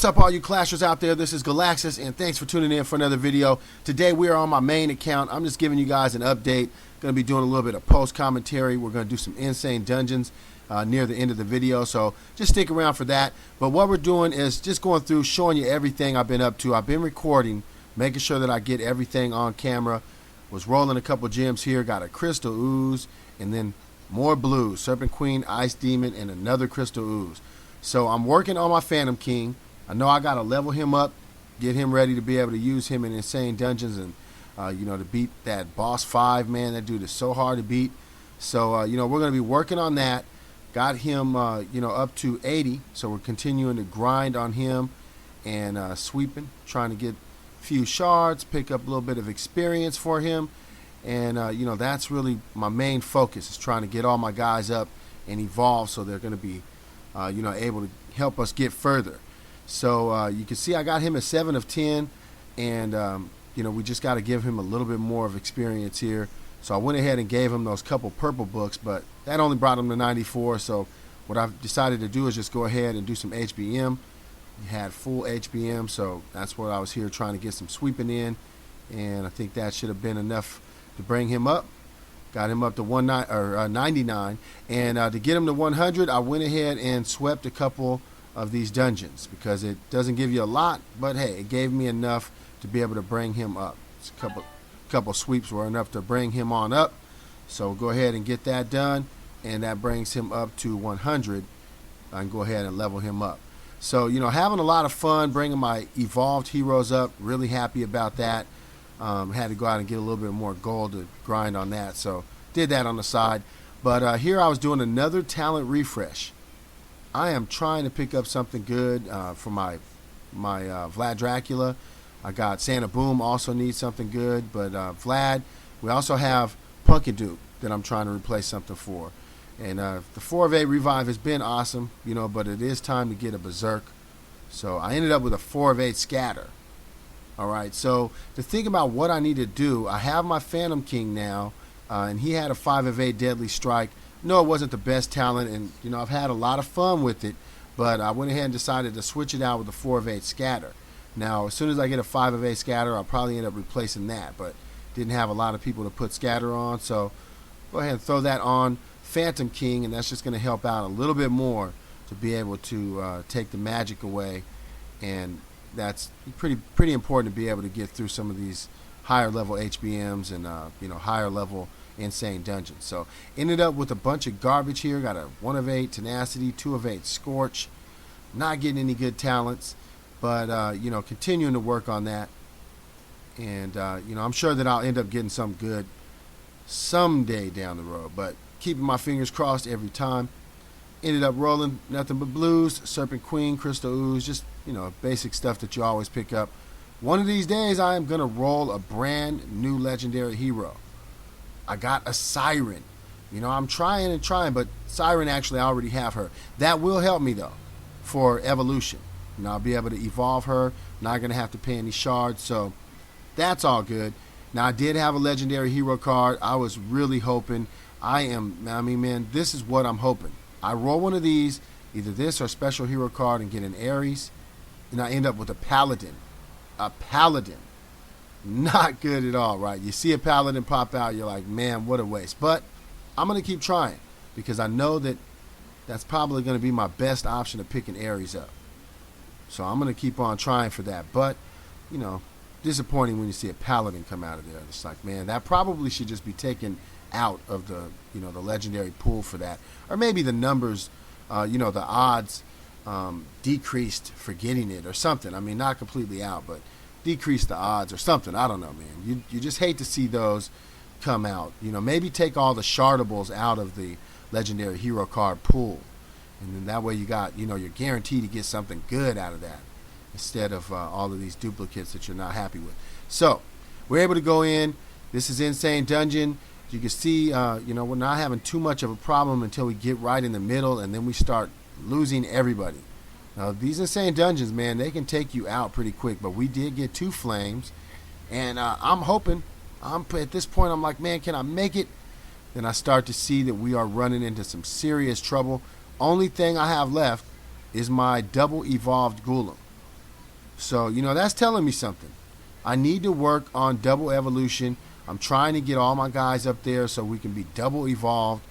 What's up, all you clashers out there? This is Galaxus, and thanks for tuning in for another video. Today we are on my main account. I'm just giving you guys an update. Going to be doing a little bit of post commentary. We're going to do some insane dungeons near the end of the video, so just stick around for that. But what we're doing is just going through, showing you everything I've been up to. I've been recording, making sure that I get everything on camera. Was rolling a couple gems here, got a crystal ooze, and then more blues, Serpent Queen, Ice Demon, and another crystal ooze. So I'm working on my Phantom King. I know I got to level him up, get him ready to be able to use him in insane dungeons and, to beat that boss 5, man. That dude is so hard to beat. So, we're going to be working on that. Got him, up to 80. So we're continuing to grind on him and sweeping, trying to get a few shards, pick up a little bit of experience for him. And, that's really my main focus, is trying to get all my guys up and evolve so they're going to be, able to help us get further. So you can see I got him at 7 of 10, and we just got to give him a little bit more of experience here. So I went ahead and gave him those couple purple books, but that only brought him to 94. So what I've decided to do is just go ahead and do some HBM. He had full HBM, so that's what I was here trying to get some sweeping in, and I think that should have been enough to bring him up. Got him up to 99, and to get him to 100, I went ahead and swept a couple of these dungeons because it doesn't give you a lot, but hey, it gave me enough to be able to bring him up. It's a couple sweeps were enough to bring him on up. So go ahead and get that done, and that brings him up to 100. I can go ahead and level him up. So having a lot of fun bringing my evolved heroes up. Really happy about that. Had to go out and get a little bit more gold to grind on that, so did that on the side. But here I was doing another talent refresh. I am trying to pick up something good for my Vlad Dracula. I got Santa Boom, also needs something good, but Vlad, we also have Pumpkin Duke that I'm trying to replace something for. And the 4 of 8 revive has been awesome, but it is time to get a Berserk. So I ended up with a 4 of 8 scatter. Alright, so to think about what I need to do, I have my Phantom King now, and he had a 5 of 8 deadly strike. No, it wasn't the best talent, and I've had a lot of fun with it, but I went ahead and decided to switch it out with a 4 of 8 scatter. Now, as soon as I get a 5 of 8 scatter, I'll probably end up replacing that, but didn't have a lot of people to put scatter on, so go ahead and throw that on Phantom King, and that's just going to help out a little bit more to be able to take the magic away, and that's pretty important to be able to get through some of these higher level HBMs and higher level insane dungeons. So ended up with a bunch of garbage here. Got a 1 of 8 tenacity, 2 of 8 scorch. Not getting any good talents, but continuing to work on that. And I'm sure that I'll end up getting some good someday down the road, but keeping my fingers crossed every time. Ended up rolling nothing but blues, Serpent Queen, Crystal Ooze, just basic stuff that you always pick up. One of these days I am gonna roll a brand new legendary hero. I got a Siren. I'm trying, but Siren, actually I already have her. That will help me though for evolution. I'll be able to evolve her, not gonna have to pay any shards, so that's all good. Now I did have a legendary hero card. I was really hoping, man, this is what I'm hoping. I roll one of these, either this or special hero card, and get an Ares, and I end up with a Paladin. A Paladin. Not good at all, right? You see a Paladin pop out, you're like, man, what a waste. But I'm going to keep trying because I know that that's probably going to be my best option of picking Ares up. So I'm going to keep on trying for that. But, disappointing when you see a Paladin come out of there. It's like, man, that probably should just be taken out of the the legendary pool for that, or maybe the numbers, the odds decreased for getting it or something. I mean, not completely out, but decrease the odds or something. I don't know, man. You just hate to see those come out. Maybe take all the shardables out of the legendary hero card pool, and then that way you got you're guaranteed to get something good out of that instead of all of these duplicates that you're not happy with. So we're able to go in. This is Insane Dungeon. You can see, we're not having too much of a problem until we get right in the middle, and then we start losing everybody. Now, these insane dungeons, man, they can take you out pretty quick, but we did get 2 flames, and I'm hoping, at this point, I'm like, man, can I make it? Then I start to see that we are running into some serious trouble. Only thing I have left is my double evolved Golem. So, that's telling me something. I need to work on double evolution. I'm trying to get all my guys up there so we can be double evolved.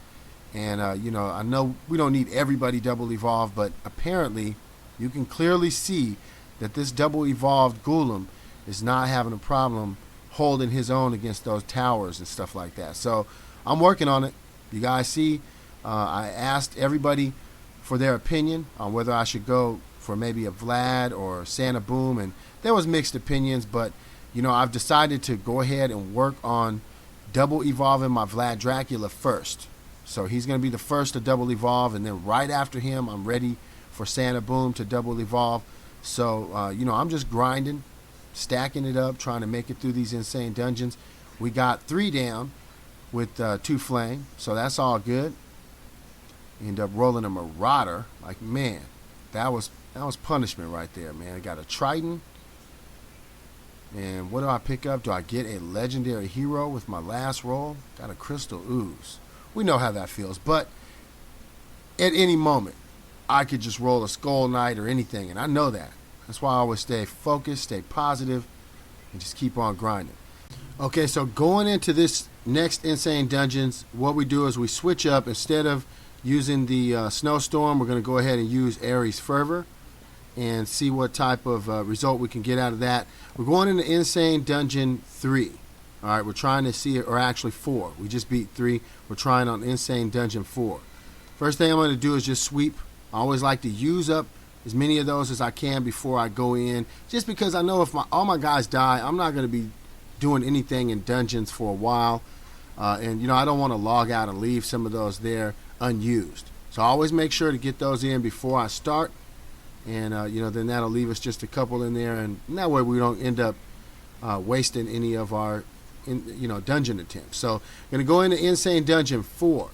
And, I know we don't need everybody double evolved, but apparently you can clearly see that this double evolved Golem is not having a problem holding his own against those towers and stuff like that. So I'm working on it. You guys see, I asked everybody for their opinion on whether I should go for maybe a Vlad or Santa Boom, and there was mixed opinions, but I've decided to go ahead and work on double evolving my Vlad Dracula first. So he's going to be the first to double evolve, and then right after him I'm ready for Santa Boom to double evolve. So I'm just grinding, stacking it up, trying to make it through these insane dungeons. We got 3 down with 2 flame, so that's all good. End up rolling a Marauder. Like, man, that was punishment right there, man. I got a Triton. And what do I pick up? Do I get a legendary hero with my last roll? Got a Crystal Ooze. We know how that feels, but at any moment I could just roll a Skull Knight or anything, and I know that. That's why I always stay focused, stay positive, and just keep on grinding. Okay, so going into this next insane dungeons, what we do is we switch up. Instead of using the Snowstorm, we're going to go ahead and use Ares Fervor and see what type of result we can get out of that. We're going into Insane Dungeon 3. All right, we're trying to see, or actually 4. We just beat 3. We're trying on Insane Dungeon 4. First thing I'm going to do is just sweep. I always like to use up as many of those as I can before I go in, just because I know if all my guys die, I'm not going to be doing anything in dungeons for a while. And I don't want to log out and leave some of those there unused. So I always make sure to get those in before I start. And, then that'll leave us just a couple in there. And that way we don't end up wasting any of our, dungeon attempts. So I'm going to go into Insane Dungeon 4.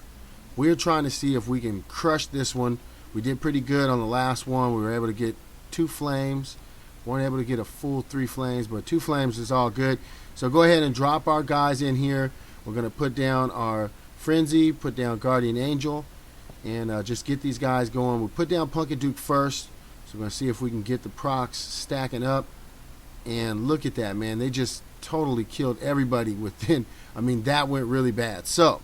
We're trying to see if we can crush this one. We did pretty good on the last one. We were able to get 2 flames. Weren't able to get a full 3 flames, but 2 flames is all good. So go ahead and drop our guys in here. We're going to put down our Frenzy, put down Guardian Angel, and just get these guys going. We'll put down Punkin Duke first. So we're going to see if we can get the procs stacking up. And look at that, man. They just totally killed everybody within. I mean, that went really bad. So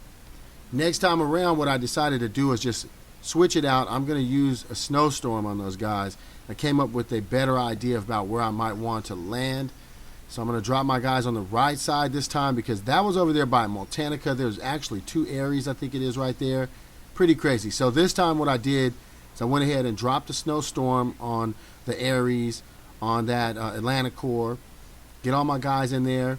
next time around, what I decided to do is just switch it out. I'm going to use a Snowstorm on those guys. I came up with a better idea about where I might want to land. So I'm going to drop my guys on the right side this time, because that was over there by Multanica. There's actually 2 Ares, I think it is, right there. Pretty crazy. So this time what I did is I went ahead and dropped the Snowstorm on the Ares, on that Atlantic Core. Get all my guys in there,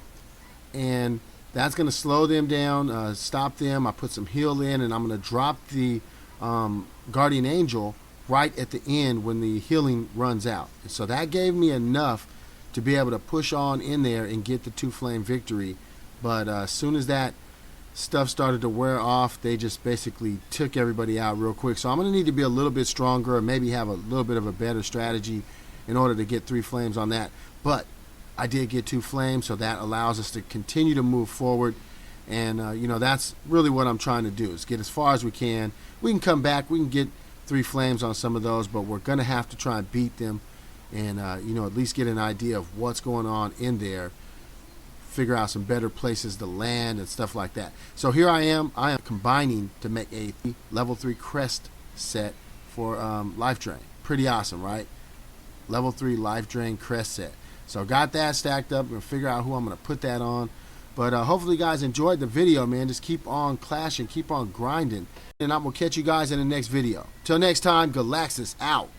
and that's going to slow them down, stop them. I put some heal in, and I'm going to drop the Guardian Angel right at the end when the healing runs out. And so that gave me enough to be able to push on in there and get the 2 flame victory. But as soon as that stuff started to wear off, they just basically took everybody out real quick. So I'm going to need to be a little bit stronger, or maybe have a little bit of a better strategy in order to get 3 flames on that. But I did get 2 flames, so that allows us to continue to move forward. And that's really what I'm trying to do, is get as far as we can. We can come back, we can get 3 flames on some of those, but we're going to have to try and beat them, and at least get an idea of what's going on in there, figure out some better places to land and stuff like that. So here I am combining to make a level 3 Crest set for Life Drain. Pretty awesome, right? Level 3 Life Drain Crest set. So got that stacked up, and figure out who I'm going to put that on. But hopefully you guys enjoyed the video, man. Just keep on clashing, keep on grinding, and I'm going to catch you guys in the next video. Till next time, Galaxis out.